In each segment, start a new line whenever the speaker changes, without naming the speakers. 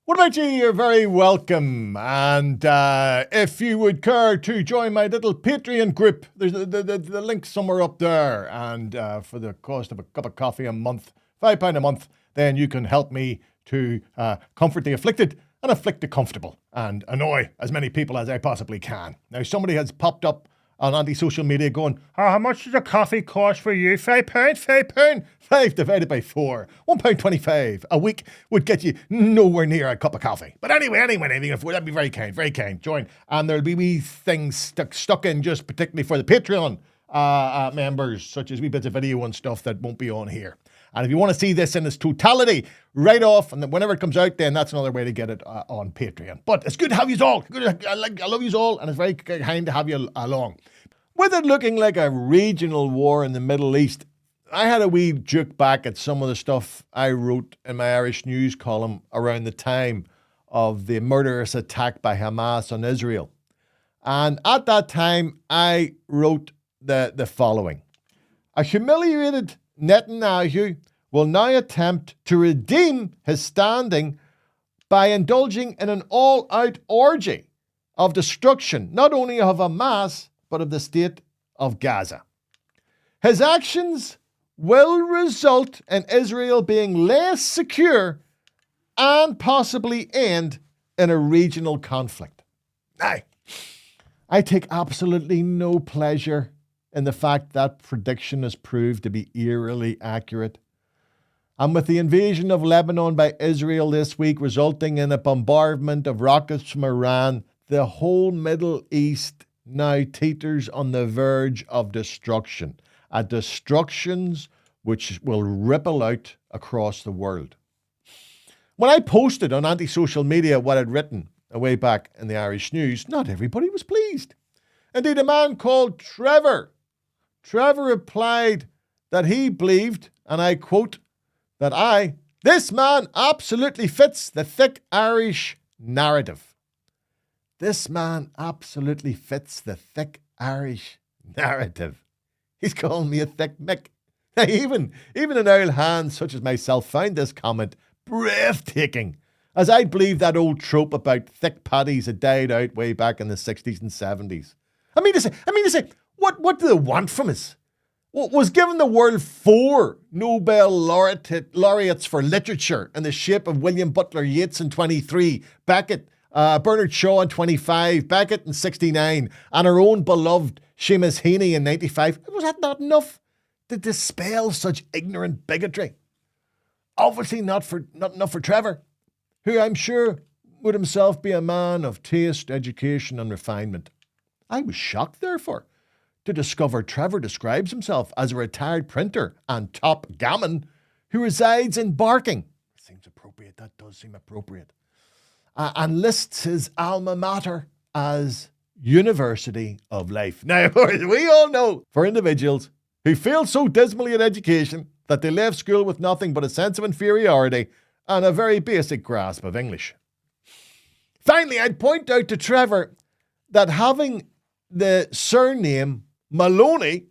What about you? You're very welcome. And if you would care to join my little Patreon group, there's the link somewhere up there. And for the cost of a cup of coffee a month, £5 a month, then you can help me to comfort the afflicted and afflict the comfortable and annoy as many people as I possibly can. Now, somebody has popped up on anti-social media going, how much does a coffee cost for you? £5? £5? 5 divided by 4. £1.25 a week would get you nowhere near a cup of coffee. But anyway, that'd be very kind. Join. And there'll be wee things stuck in just particularly for the Patreon members, such as wee bits of video and stuff that won't be on here. And if you want to see this in its totality, right off, and then whenever it comes out, then that's another way to get it on Patreon. But it's good to have you all. I love you all, and it's very kind to have you along. With it looking like a regional war in the Middle East, I had a wee juke back at some of the stuff I wrote in my Irish News column around the time of the murderous attack by Hamas on Israel. And at that time, I wrote the following. A humiliated Netanyahu will now attempt to redeem his standing by indulging in an all-out orgy of destruction, not only of Hamas, but of the state of Gaza. His actions will result in Israel being less secure and possibly end in a regional conflict. Now, I take absolutely no pleasure in the fact that prediction has proved to be eerily accurate. And with the invasion of Lebanon by Israel this week resulting in a bombardment of rockets from Iran, the whole Middle East now teeters on the verge of destruction. A destruction which will ripple out across the world. When I posted on anti-social media what I'd written way back in the Irish News, not everybody was pleased. Indeed, a man called Trevor replied that he believed, and I quote, that this man absolutely fits the thick Irish narrative. This man absolutely fits the thick Irish narrative. He's calling me a thick Mick. Now, even an old hand such as myself found this comment breathtaking, as I believe that old trope about thick paddies had died out way back in the 60s and 70s. I mean to say, what do they want from us? Was given the world 4 Nobel laureates for literature in the shape of William Butler Yeats in 23, Beckett, Bernard Shaw in 25, Beckett in 69, and our own beloved Seamus Heaney in 95. Was that not enough to dispel such ignorant bigotry? Obviously not enough for Trevor, who I'm sure would himself be a man of taste, education and refinement. I was shocked, therefore, to discover Trevor describes himself as a retired printer and top gammon who resides in Barking. Seems appropriate, that does seem appropriate. And lists his alma mater as University of Life. Now, we all know, for individuals who failed so dismally in education that they left school with nothing but a sense of inferiority and a very basic grasp of English. Finally, I'd point out to Trevor that having the surname Maloney,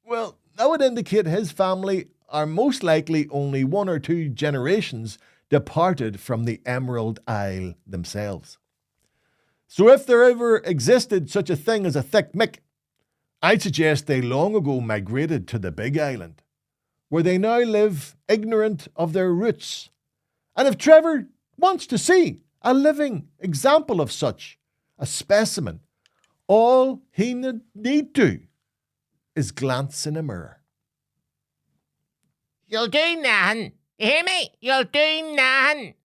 well, that would indicate his family are most likely only 1 or 2 generations departed from the Emerald Isle themselves. So if there ever existed such a thing as a thick Mick, I'd suggest they long ago migrated to the Big Island, where they now live ignorant of their roots. And if Trevor wants to see a living example of such, a specimen, all he need do is glance in a mirror.
You'll do nothing. You hear me? You'll do nothing.